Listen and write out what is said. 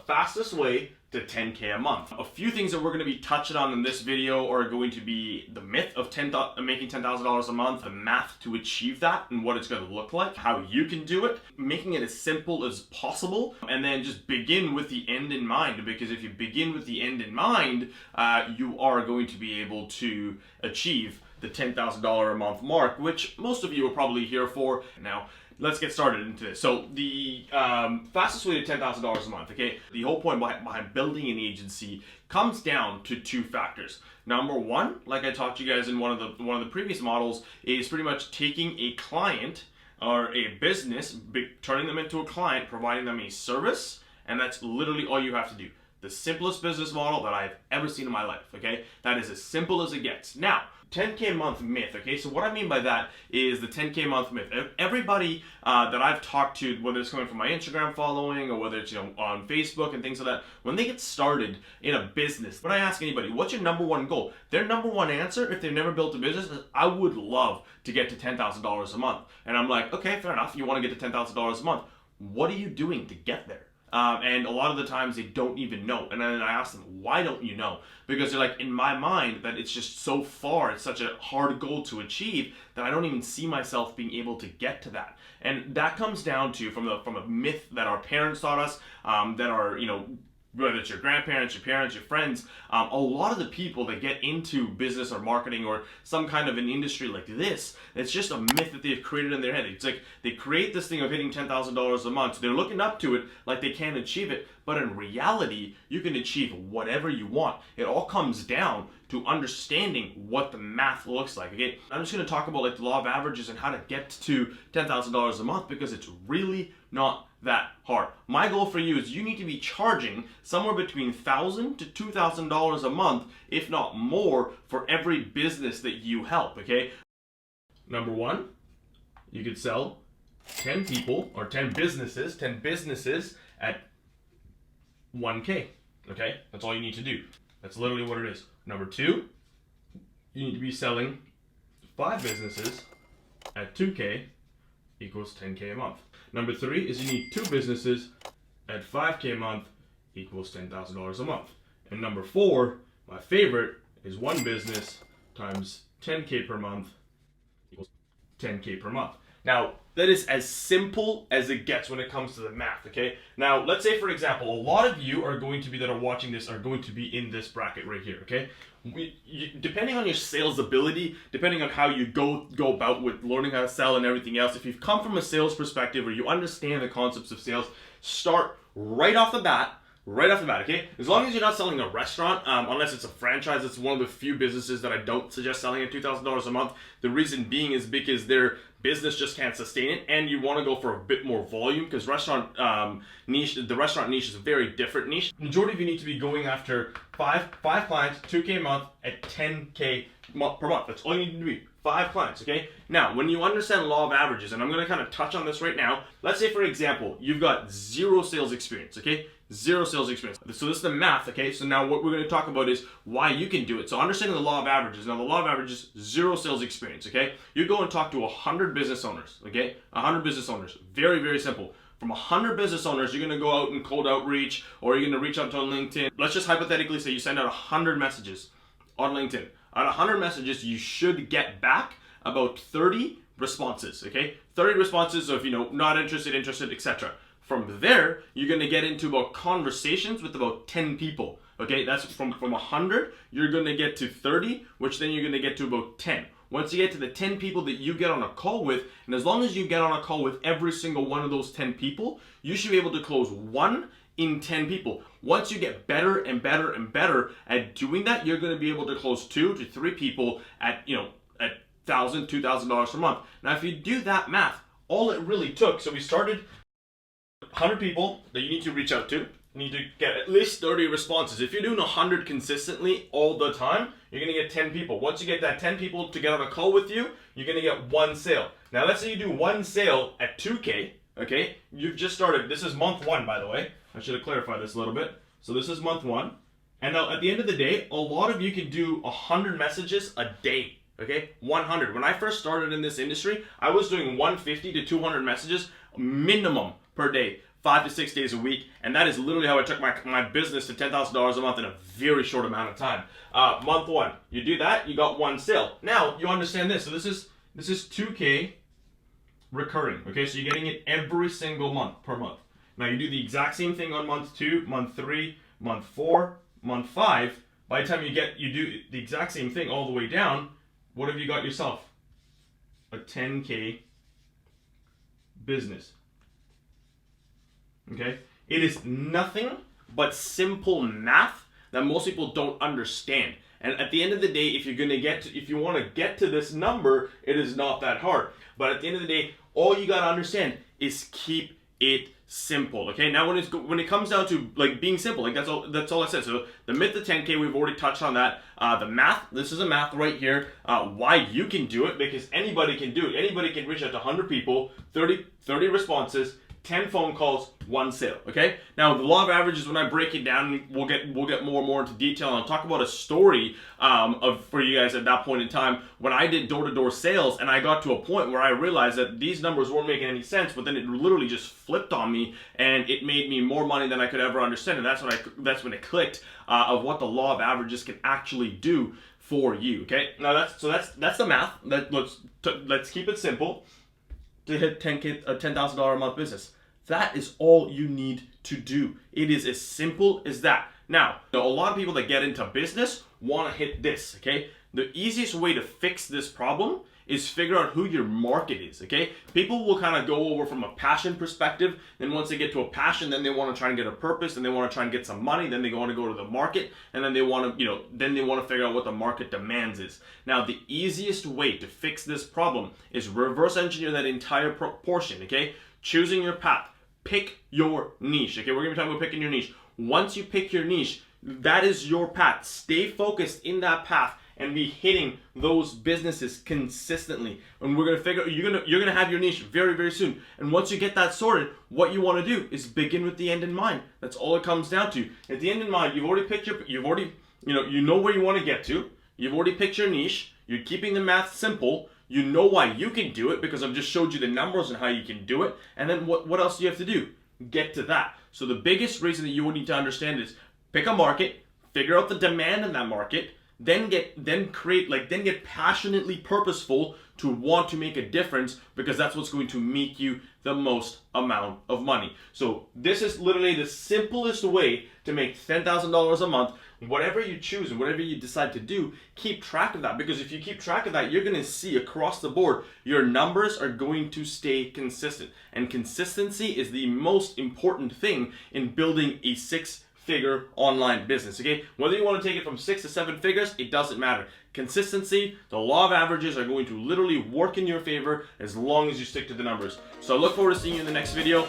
fastest way to 10K a month. A few things that we're going to be touching on in this video are going to be the myth of making $10,000 a month, the math to achieve that and what it's going to look like, how you can do it, making it as simple as possible, and then just begin with the end in mind, because if you begin with the end in mind, you are going to be able to achieve the $10,000 a month mark, which most of you are probably here for. Now, let's get started into this. So the fastest way to $10,000 a month, okay? The whole point behind building an agency comes down to two factors. Number one, like I taught you guys in one of the previous models, is pretty much taking a client or a business, turning them into a client, providing them a service, and that's literally all you have to do. The simplest business model that I've ever seen in my life, okay? That is as simple as it gets. Now, 10K a month myth, okay? So what I mean by that is the 10K a month myth. Everybody that I've talked to, whether it's coming from my Instagram following or whether it's on Facebook and things like that, when they get started in a business, when I ask anybody, what's your number one goal? Their number one answer, if they've never built a business, is I would love to get to $10,000 a month. And I'm like, okay, fair enough. You want to get to $10,000 a month. What are you doing to get there? And a lot of the times they don't even know. And then I ask them, why don't you know? Because they're like, in my mind, that it's just so far, it's such a hard goal to achieve that I don't even see myself being able to get to that. And that comes down to from a myth that our parents taught us, that are, whether it's your grandparents, your parents, your friends, a lot of the people that get into business or marketing or some kind of an industry like this, it's just a myth that they've created in their head. It's like they create this thing of hitting $10,000 a month. They're looking up to it like they can't achieve it. But in reality, you can achieve whatever you want. It all comes down to understanding what the math looks like, okay? I'm just going to talk about like the law of averages and how to get to $10,000 a month because it's really not that hard. My goal for you is you need to be charging somewhere between $1,000 to $2,000 a month, if not more, for every business that you help, okay? Number one, you could sell 10 people or 10 businesses at 1K, okay? That's all you need to do. That's literally what it is. Number two, you need to be selling 5 businesses at 2K equals 10K a month. Number three is you need 2 businesses at 5K a month equals $10,000 a month. And number 4, my favorite, is 1 business times 10K per month equals 10K per month. Now, that is as simple as it gets when it comes to the math, okay? Now, let's say, for example, a lot of you that are watching this are going to be in this bracket right here, okay? Depending on your sales ability, depending on how you go about with learning how to sell and everything else, if you've come from a sales perspective or you understand the concepts of sales, start right off the bat, okay? As long as you're not selling a restaurant, unless it's a franchise, it's one of the few businesses that I don't suggest selling at $2,000 a month. The reason being is because their business just can't sustain it, and you want to go for a bit more volume because the restaurant niche is a very different niche. Majority of you need to be going after five clients, 2K a month at 10K per month. That's all you need to be. 5 clients, okay? Now, when you understand law of averages, and I'm going to kind of touch on this right now. Let's say, for example, you've got 0 sales experience, okay? 0 sales experience. So this is the math, okay? So now what we're going to talk about is why you can do it. So understanding the law of averages. Now, the law of averages, 0 sales experience, okay? You go and talk to 100 business owners, okay? 100 business owners. Very, very simple. From 100 business owners, you're going to go out and cold outreach, or you're going to reach out to on LinkedIn. Let's just hypothetically say you send out 100 messages on LinkedIn. Out of 100 messages, you should get back about 30 responses, okay? 30 responses of, not interested, etc. From there, you're going to get into about conversations with about 10 people, okay? That's from 100, you're going to get to 30, which then you're going to get to about 10. Once you get to the 10 people that you get on a call with, and as long as you get on a call with every single one of those 10 people, you should be able to close 1 in 10 people. Once you get better and better and better at doing that, you're going to be able to close 2 to 3 people at, at $1,000, $2,000 per month. Now, if you do that math, all it really took, so we started 100 people that you need to reach out to. You need to get at least 30 responses. If you're doing 100 consistently all the time, you're going to get 10 people. Once you get that 10 people to get on a call with you, you're going to get 1 sale. Now, let's say you do 1 sale at 2K, okay? You've just started. This is month 1, by the way. I should have clarified this a little bit. So this is month 1. And now at the end of the day, a lot of you can do 100 messages a day, okay? 100. When I first started in this industry, I was doing 150 to 200 messages minimum per day. 5 to 6 days a week, and that is literally how I took my business to $10,000 a month in a very short amount of time. Month one, you do that, you got 1 sale. Now you understand this. So this is 2K recurring. Okay, so you're getting it every single month per month. Now you do the exact same thing on month 2, month 3, month 4, month 5. By the time you do the exact same thing all the way down, what have you got yourself? A 10K business. Okay? It is nothing but simple math that most people don't understand. And at the end of the day, if you want to get to this number, it is not that hard. But at the end of the day, all you gotta understand is keep it simple. Okay. Now when it comes down to like being simple, like that's all I said. So the myth of 10K, we've already touched on that. The math. This is a math right here. Why you can do it, because anybody can do it. Anybody can reach out to 100 people, 30 responses, 10 phone calls, 1 sale. Okay. Now the law of averages, when I break it down, we'll get more and more into detail, and I'll talk about a story for you guys at that point in time when I did door-to-door sales, and I got to a point where I realized that these numbers weren't making any sense, but then it literally just flipped on me, and it made me more money than I could ever understand, and that's when it clicked of what the law of averages can actually do for you. Okay. Now that's the math. Let's keep it simple. To hit $10,000 a month business. That is all you need to do. It is as simple as that. Now, a lot of people that get into business want to hit this, okay? The easiest way to fix this problem is figure out who your market is, okay? People will kind of go over from a passion perspective, then once they get to a passion, then they want to try and get a purpose, and they want to try and get some money, then they want to go to the market, and then they want to figure out what the market demands is. Now, the easiest way to fix this problem is reverse engineer that entire portion, okay? Choosing your path. Pick your niche, okay? We're going to be talking about picking your niche. Once you pick your niche, that is your path. Stay focused in that path and be hitting those businesses consistently. And we're gonna figure you're gonna have your niche very, very soon. And once you get that sorted, what you want to do is begin with the end in mind. That's all it comes down to. At the end in mind, you know where you want to get to. You've already picked your niche. You're keeping the math simple. You know why you can do it, because I've just showed you the numbers and how you can do it. And then what else do you have to do? Get to that. So the biggest reason that you would need to understand is pick a market, figure out the demand in that market, then get passionately purposeful to want to make a difference, because that's what's going to make you the most amount of money. So this is literally the simplest way to make $10,000 a month. Whatever you choose and whatever you decide to do, keep track of that, because if you keep track of that, you're going to see across the board your numbers are going to stay consistent. And consistency is the most important thing in building a six-figure online business, okay? Whether you want to take it from 6 to 7 figures, it doesn't matter. Consistency, the law of averages are going to literally work in your favor as long as you stick to the numbers. So I look forward to seeing you in the next video.